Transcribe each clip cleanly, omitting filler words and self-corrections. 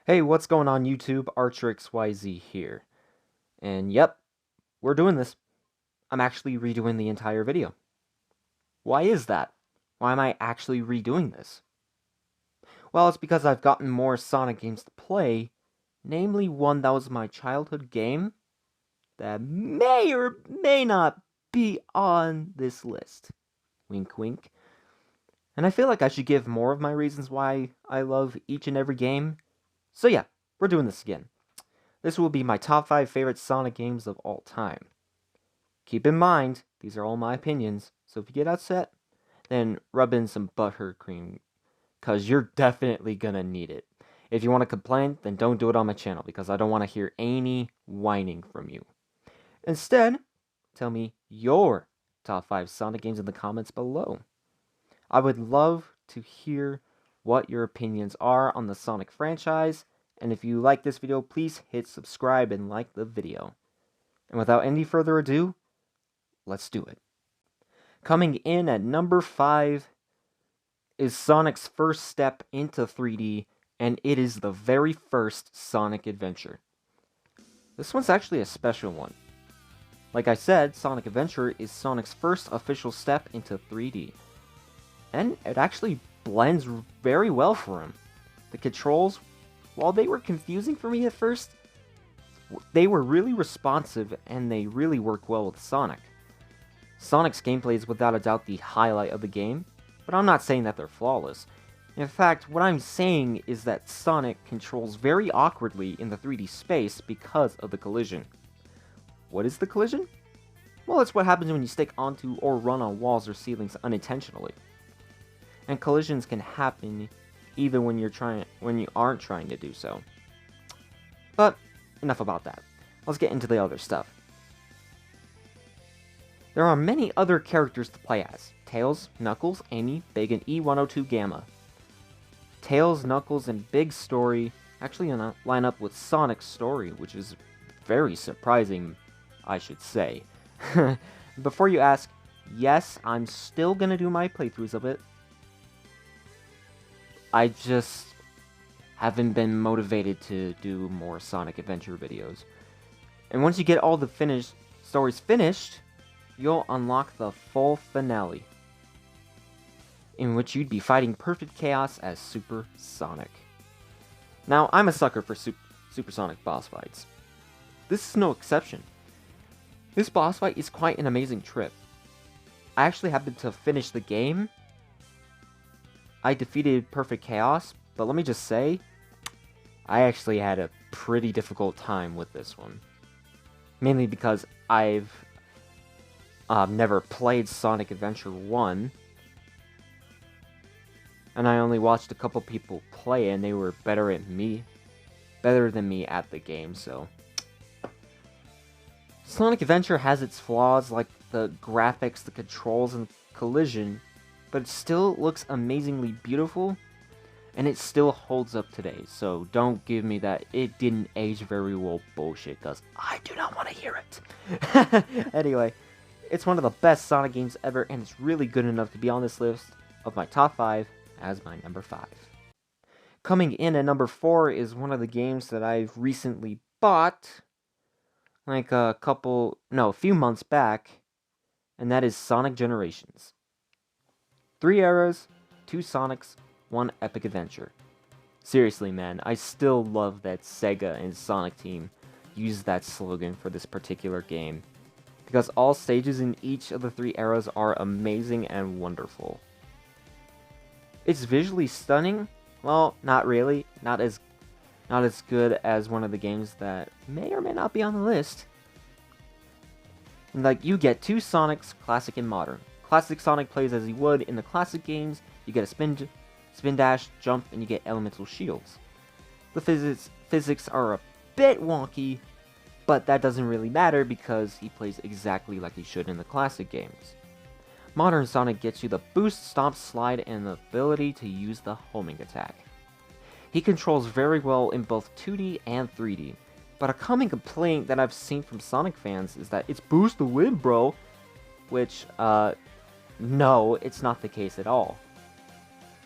Hey, what's going on YouTube? Archer.XYZ here. And yep, we're doing this. I'm actually redoing the entire video. Why is that? Why am I actually redoing this? Well, it's because I've gotten more Sonic games to play, namely one that was my childhood game that may or may not be on this list. Wink wink. And I feel like I should give more of my reasons why I love each and every game. So yeah, we're doing this again. This will be my top 5 favorite Sonic games of all time. Keep in mind, these are all my opinions, so if you get upset, then rub in some buttercream, because you're definitely gonna need it. If you want to complain, then don't do it on my channel, because I don't want to hear any whining from you. Instead, tell me your top 5 Sonic games in the comments below. I would love to hear what your opinions are on the Sonic franchise, and if you like this video, please hit subscribe and like the video. And without any further ado, let's do it. Coming in at number 5 is Sonic's first step into 3D, and it is the very first Sonic Adventure. This one's actually a special one. Like I said, Sonic Adventure is Sonic's first official step into 3D. And it actually blends very well for him. The controls, while they were confusing for me at first, they were really responsive and they really work well with Sonic. Sonic's gameplay is without a doubt the highlight of the game, but I'm not saying that they're flawless. In fact, what I'm saying is that Sonic controls very awkwardly in the 3D space because of the collision. What is the collision? Well, it's what happens when you stick onto or run on walls or ceilings unintentionally. And collisions can happen even when you aren't trying to do so. But enough about that. Let's get into the other stuff. There are many other characters to play as: Tails, Knuckles, Amy, Big, and E102 Gamma. Tails, Knuckles, and Big's story actually line up with Sonic's story, which is very surprising, I should say. Before you ask, yes, I'm still gonna do my playthroughs of it. I just haven't been motivated to do more Sonic Adventure videos. And once you get all the stories finished, you'll unlock the full finale, in which you'd be fighting Perfect Chaos as Super Sonic. Now, I'm a sucker for Super Sonic boss fights. This is no exception. This boss fight is quite an amazing trip. I actually happened to finish the game. I defeated Perfect Chaos, but let me just say, I actually had a pretty difficult time with this one. Mainly because I've never played Sonic Adventure 1, and I only watched a couple people play, and they were better than me at the game, so. Sonic Adventure has its flaws, like the graphics, the controls, and collision, but it still looks amazingly beautiful, and it still holds up today, so don't give me that it didn't age very well bullshit, because I do not want to hear it. Anyway, it's one of the best Sonic games ever, and it's really good enough to be on this list of my top 5 as my number 5. Coming in at number 4 is one of the games that I've recently bought, like a few months back, and that is Sonic Generations. 3 eras, 2 Sonics, 1 epic adventure. Seriously, man, I still love that Sega and Sonic team used that slogan for this particular game, because all stages in each of the 3 eras are amazing and wonderful. It's visually stunning. Well, not really. Not as good as one of the games that may or may not be on the list. And like, you get 2 Sonics, classic and modern. Classic Sonic plays as he would in the classic games. You get a spin dash, jump, and you get elemental shields. The physics are a bit wonky, but that doesn't really matter because he plays exactly like he should in the classic games. Modern Sonic gets you the boost, stomp, slide, and the ability to use the homing attack. He controls very well in both 2D and 3D, but a common complaint that I've seen from Sonic fans is that it's boost to win, bro. Which, no, it's not the case at all.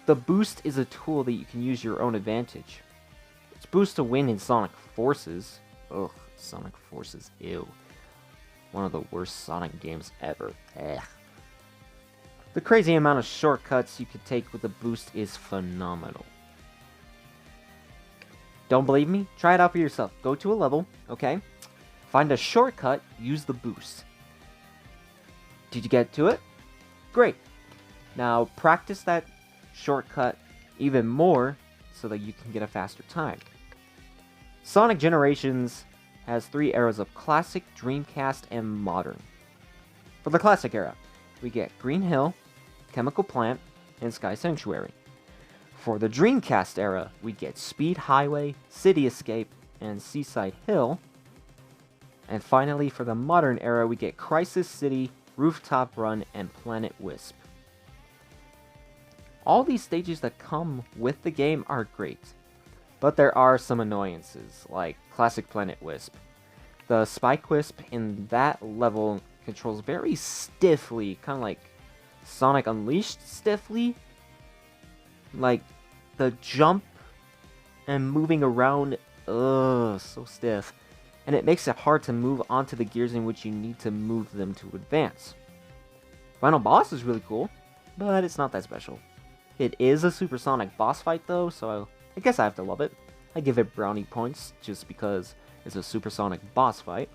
The boost is a tool that you can use your own advantage. Its boost to win in Sonic Forces. Ugh, Sonic Forces, ew. One of the worst Sonic games ever. Ugh. The crazy amount of shortcuts you could take with the boost is phenomenal. Don't believe me? Try it out for yourself. Go to a level, okay? Find a shortcut, use the boost. Did you get to it? Great. Now practice that shortcut even more so that you can get a faster time. Sonic Generations has 3 eras of Classic, Dreamcast, and Modern. For the Classic era, we get Green Hill, Chemical Plant, and Sky Sanctuary. For the Dreamcast era, we get Speed Highway, City Escape, and Seaside Hill. And finally, for the Modern era, we get Crisis City, Rooftop Run, and Planet Wisp. All these stages that come with the game are great, but there are some annoyances, like Classic Planet Wisp. The Spike Wisp in that level controls very stiffly, kind of like Sonic Unleashed stiffly. Like, the jump and moving around, so stiff. And it makes it hard to move onto the gears in which you need to move them to advance. Final boss is really cool, but it's not that special. It is a supersonic boss fight though, so I guess I have to love it. I give it brownie points just because it's a supersonic boss fight.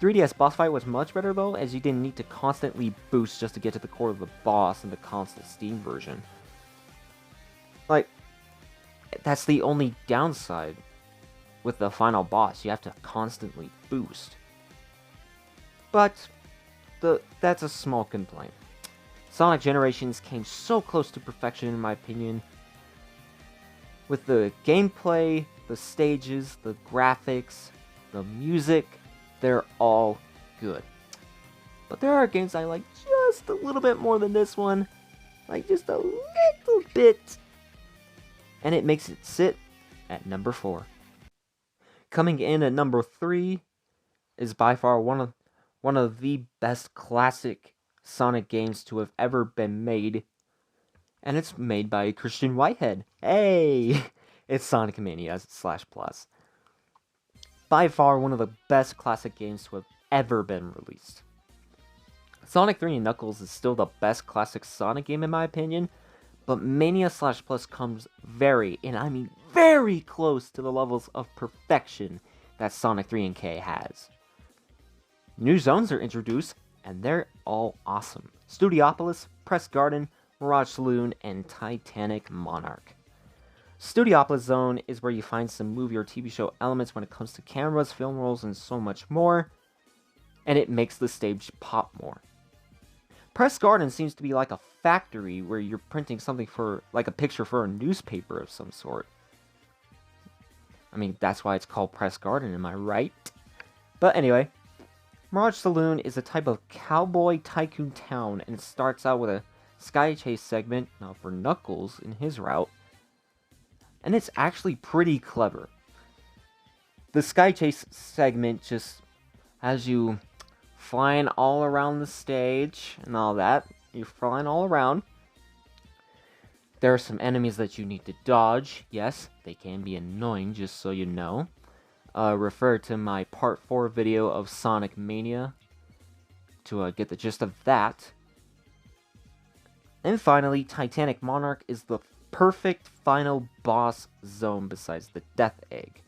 3DS boss fight was much better though, as you didn't need to constantly boost just to get to the core of the boss in the console Steam version. Like, that's the only downside with the final boss. You have to constantly boost. But that's a small complaint. Sonic Generations came so close to perfection in my opinion. With the gameplay, the stages, the graphics, the music, they're all good. But there are games I like just a little bit more than this one. Like just a little bit. And it makes it sit at number 4. Coming in at number 3 is by far one of the best classic Sonic games to have ever been made. And it's made by Christian Whitehead. Hey! It's Sonic Mania /Plus. By far one of the best classic games to have ever been released. Sonic 3 and Knuckles is still the best classic Sonic game in my opinion, but Mania /Plus comes very, and I mean very close to the levels of perfection that Sonic 3 and K has. New zones are introduced, and they're all awesome. Studiopolis, Press Garden, Mirage Saloon, and Titanic Monarch. Studiopolis Zone is where you find some movie or TV show elements when it comes to cameras, film rolls, and so much more, and it makes the stage pop more. Press Garden seems to be like a factory where you're printing something for, like a picture for a newspaper of some sort. I mean, that's why it's called Press Garden, am I right? But anyway, Mirage Saloon is a type of cowboy tycoon town, and it starts out with a Sky Chase segment, now for Knuckles in his route, and it's actually pretty clever. The Sky Chase segment just has you flying all around the stage and all that. You're flying all around. There are some enemies that you need to dodge. Yes, they can be annoying, just so you know. Refer to my part 4 video of Sonic Mania to get the gist of that. And finally, Titanic Monarch is the perfect final boss zone besides the Death Egg.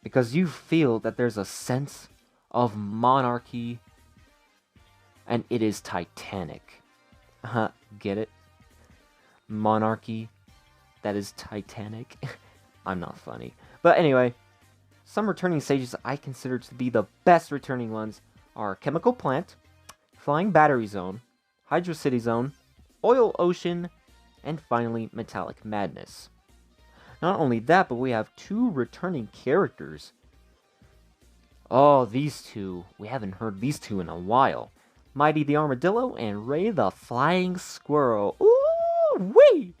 Because you feel that there's a sense of monarchy, and it is Titanic. Get it? Monarchy, that is Titanic. I'm not funny. But anyway, some returning stages I consider to be the best returning ones are Chemical Plant, Flying Battery Zone, Hydro City Zone, Oil Ocean, and finally Metallic Madness. Not only that, but we have 2 returning characters. Oh, these 2. We haven't heard these 2 in a while. Mighty the Armadillo and Ray the Flying Squirrel. Ooh-wee!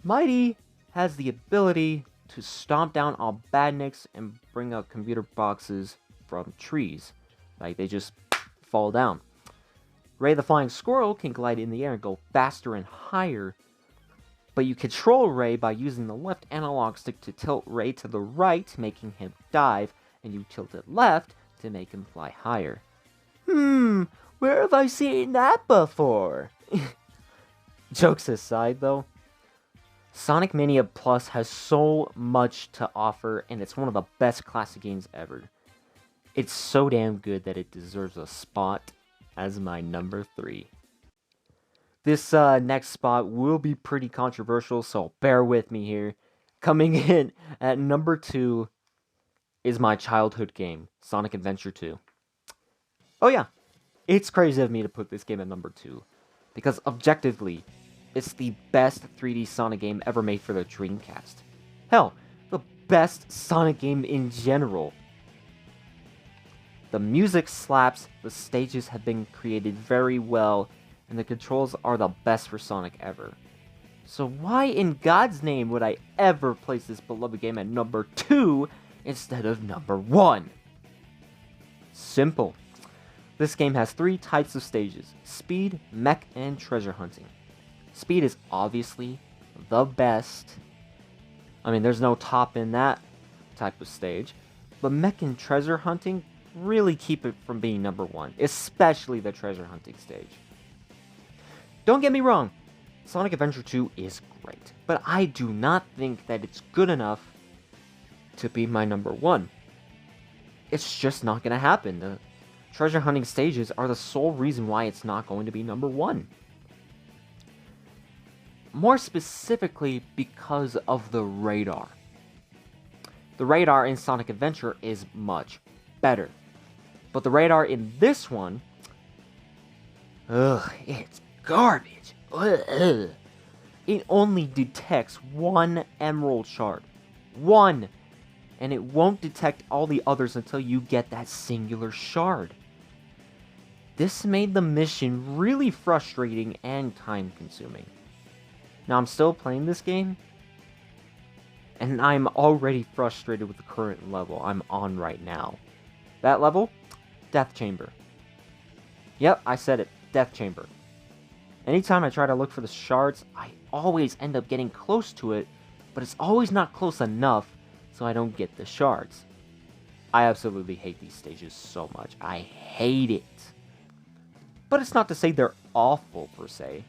Mighty has the ability to stomp down all badniks and bring out computer boxes from trees. Like, they just fall down. Ray the Flying Squirrel can glide in the air and go faster and higher But you control Ray by using the left analog stick to tilt Ray to the right, making him dive, and you tilt it left to make him fly higher. Where have I seen that before? Jokes aside, though, Sonic Mania Plus has so much to offer, and it's one of the best classic games ever. It's so damn good that it deserves a spot as my number 3. This next spot will be pretty controversial, so bear with me here. Coming in at number 2 is my childhood game, Sonic Adventure 2. Oh yeah, it's crazy of me to put this game at number 2, because objectively, it's the best 3D Sonic game ever made for the Dreamcast. Hell, the best Sonic game in general. The music slaps, the stages have been created very well, and the controls are the best for Sonic ever. So why in God's name would I ever place this beloved game at number 2 instead of number 1? Simple. This game has 3 types of stages: speed, mech, and treasure hunting. Speed is obviously the best. I mean, there's no top in that type of stage. But mech and treasure hunting really keep it from being number 1, especially the treasure hunting stage. Don't get me wrong, Sonic Adventure 2 is great, but I do not think that it's good enough to be my number 1. It's just not going to happen. The treasure hunting stages are the sole reason why it's not going to be number 1. More specifically, because of the radar. The radar in Sonic Adventure is much better. But the radar in this one, it's garbage. Ugh. It only detects 1 emerald shard. 1! And it won't detect all the others until you get that singular shard. This made the mission really frustrating and time-consuming. Now, I'm still playing this game, and I'm already frustrated with the current level I'm on right now. That level? Death Chamber. Yep, I said it. Death Chamber. Anytime I try to look for the shards, I always end up getting close to it, but it's always not close enough, so I don't get the shards. I absolutely hate these stages so much. I hate it. But it's not to say they're awful, per se.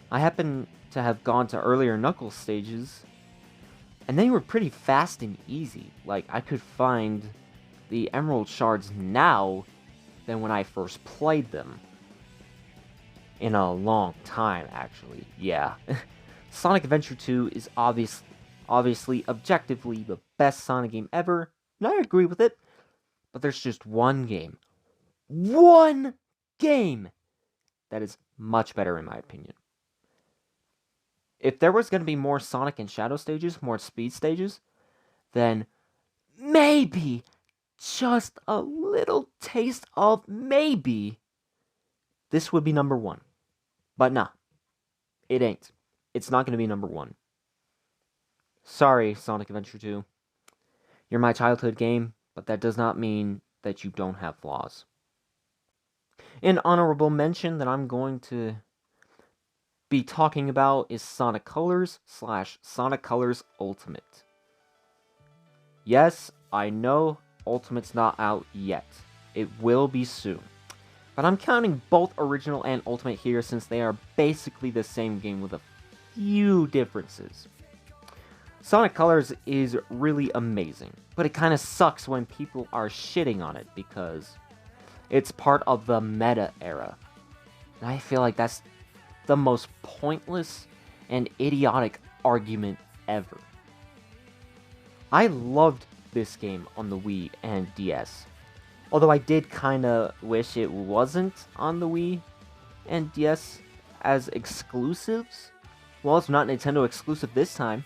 I happen to have gone to earlier Knuckles stages, and they were pretty fast and easy. Like, I could find the emerald shards now than when I first played them. In a long time, actually. Yeah. Sonic Adventure 2 is obviously, objectively, the best Sonic game ever, and I agree with it. But there's just one game. One game! That is much better in my opinion. If there was going to be more Sonic and Shadow stages, more speed stages, then maybe, just a little taste of maybe, this would be number 1. But nah, it ain't. It's not going to be number 1. Sorry, Sonic Adventure 2. You're my childhood game, but that does not mean that you don't have flaws. An honorable mention that I'm going to be talking about is Sonic Colors / Sonic Colors Ultimate. Yes, I know Ultimate's not out yet. It will be soon. But I'm counting both Original and Ultimate here since they are basically the same game with a few differences. Sonic Colors is really amazing, but it kind of sucks when people are shitting on it because it's part of the meta era. And I feel like that's the most pointless and idiotic argument ever. I loved this game on the Wii and DS. Although I did kinda wish it wasn't on the Wii and DS as exclusives. Well, it's not Nintendo exclusive this time,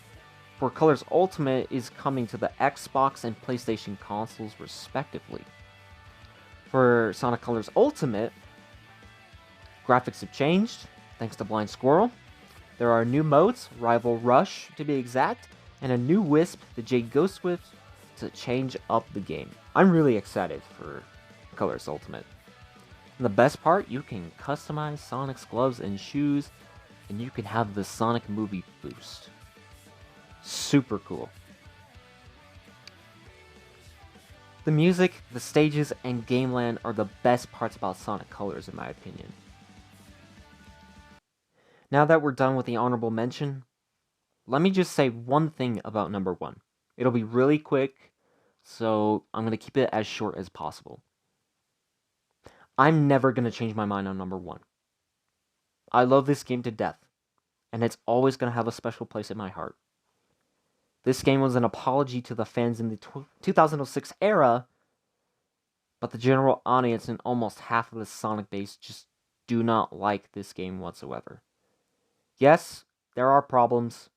for Colors Ultimate is coming to the Xbox and PlayStation consoles respectively. For Sonic Colors Ultimate, graphics have changed, thanks to Blind Squirrel. There are new modes, Rival Rush to be exact, and a new Wisp, the Jade Ghost Wisp, to change up the game. I'm really excited for Colors Ultimate. And the best part, you can customize Sonic's gloves and shoes and you can have the Sonic movie boost. Super cool. The music, the stages, and gameland are the best parts about Sonic Colors in my opinion. Now that we're done with the honorable mention, let me just say one thing about number 1. It'll be really quick, so I'm going to keep it as short as possible. I'm never going to change my mind on number 1. I love this game to death, and it's always going to have a special place in my heart. This game was an apology to the fans in the 2006 era, but the general audience and almost half of the Sonic base just do not like this game whatsoever. Yes, there are problems,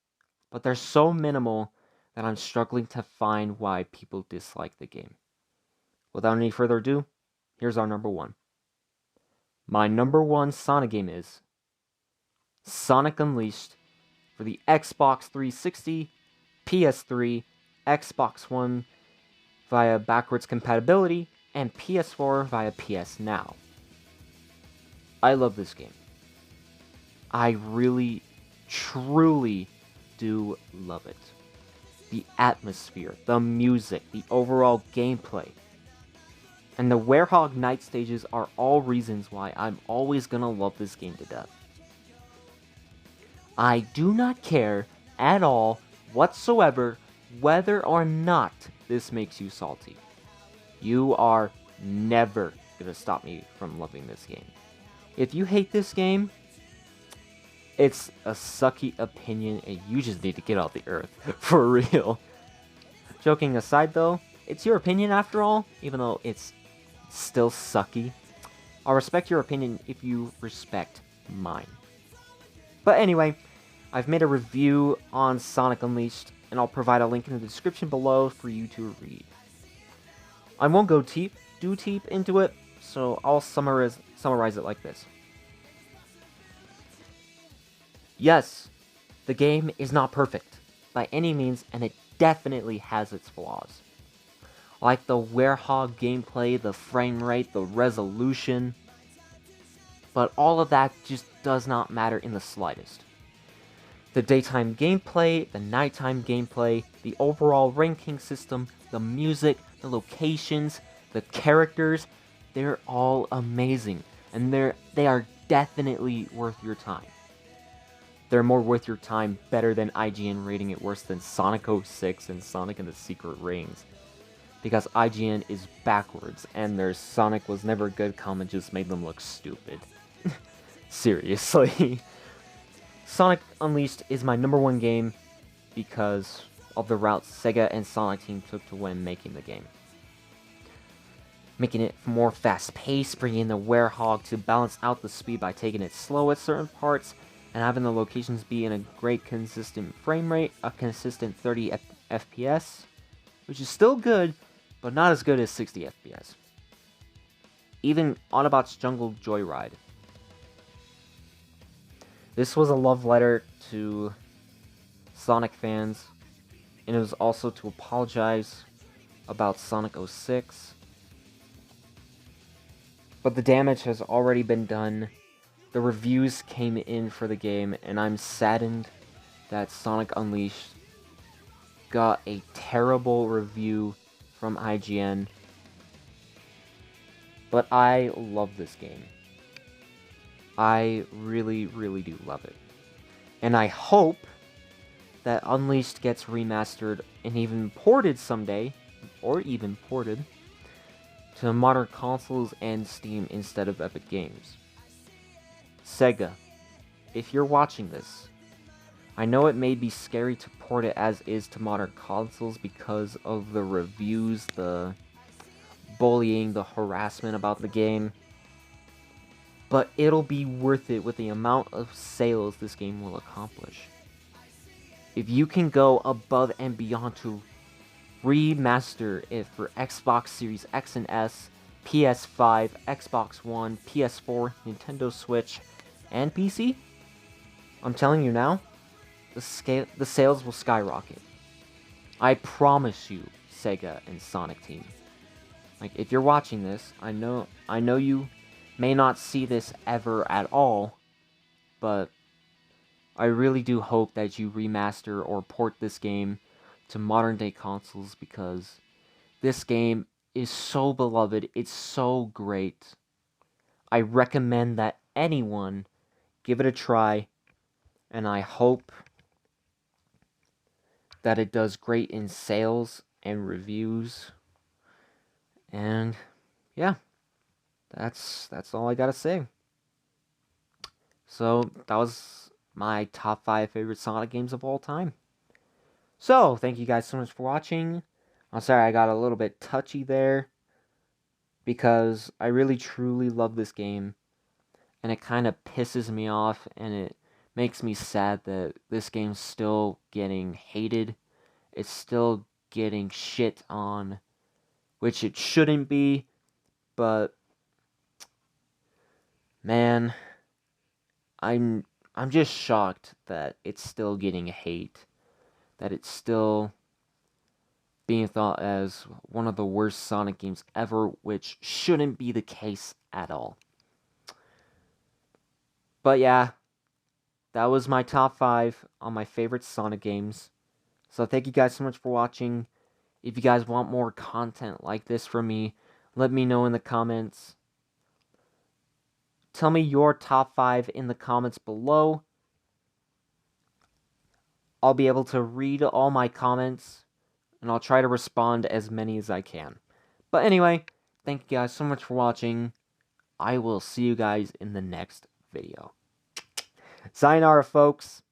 but they're so minimal that I'm struggling to find why people dislike the game. Without any further ado, here's our number 1. My number 1 Sonic game is Sonic Unleashed for the Xbox 360, PS3, Xbox One via backwards compatibility, and PS4 via PS Now. I love this game. I really, truly do love it. The atmosphere, the music, the overall gameplay, and the Werehog Night stages are all reasons why I'm always gonna love this game to death. I do not care at all whatsoever whether or not this makes you salty. You are never gonna stop me from loving this game. If you hate this game, it's a sucky opinion and you just need to get off the earth. For real. Joking aside though, it's your opinion after all, even though it's still sucky. I'll respect your opinion if you respect mine. But anyway, I've made a review on Sonic Unleashed, and I'll provide a link in the description below for you to read. I won't go too deep into it, so I'll summarize it like this. Yes, the game is not perfect by any means, and it definitely has its flaws. Like the Werehog gameplay, the frame rate, the resolution. But all of that just does not matter in the slightest. The daytime gameplay, the nighttime gameplay, the overall ranking system, the music, the locations, the characters, they're all amazing. And they are definitely worth your time. They're more worth your time better than IGN rating it worse than Sonic 06 and Sonic and the Secret Rings. Because IGN is backwards, and their Sonic was never good comment just made them look stupid. Seriously. Sonic Unleashed is my number 1 game because of the route Sega and Sonic Team took to when making the game. Making it more fast-paced, bringing in the Werehog to balance out the speed by taking it slow at certain parts, and having the locations be in a great consistent frame rate, a consistent 30 FPS, which is still good, but not as good as 60 FPS. Even Autobots Jungle Joyride. This was a love letter to Sonic fans, and it was also to apologize about Sonic 06. But the damage has already been done. The reviews came in for the game, and I'm saddened that Sonic Unleashed got a terrible review from IGN. But I love this game. I really, really do love it. And I hope that Unleashed gets remastered and even ported someday, or even ported, to modern consoles and Steam instead of Epic Games. Sega, if you're watching this, I know it may be scary to port it as is to modern consoles because of the reviews, the bullying, the harassment about the game, but it'll be worth it with the amount of sales this game will accomplish. If you can go above and beyond to remaster it for Xbox Series X and S, PS5, Xbox One, PS4, Nintendo Switch, and PC, I'm telling you now, the sales will skyrocket. I promise you, Sega and Sonic Team. Like, if you're watching this, I know you may not see this ever at all, but I really do hope that you remaster or port this game to modern day consoles, because this game is so beloved. It's so great. I recommend that anyone give it a try, and I hope that it does great in sales and reviews. And yeah, that's all I gotta say. So that was my top 5 favorite Sonic games of all time. So thank you guys so much for watching. I'm sorry I got a little bit touchy there, because I really truly love this game, and it kind of pisses me off, and it makes me sad that this game's still getting hated. It's still getting shit on, which it shouldn't be, but man, I'm just shocked that it's still getting hate, that it's still being thought as one of the worst Sonic games ever, which shouldn't be the case at all. But yeah, that was my top 5 on my favorite Sonic games. So thank you guys so much for watching. If you guys want more content like this from me, let me know in the comments. Tell me your top 5 in the comments below. I'll be able to read all my comments, and I'll try to respond as many as I can. But anyway, thank you guys so much for watching. I will see you guys in the next video. Sayonara, folks.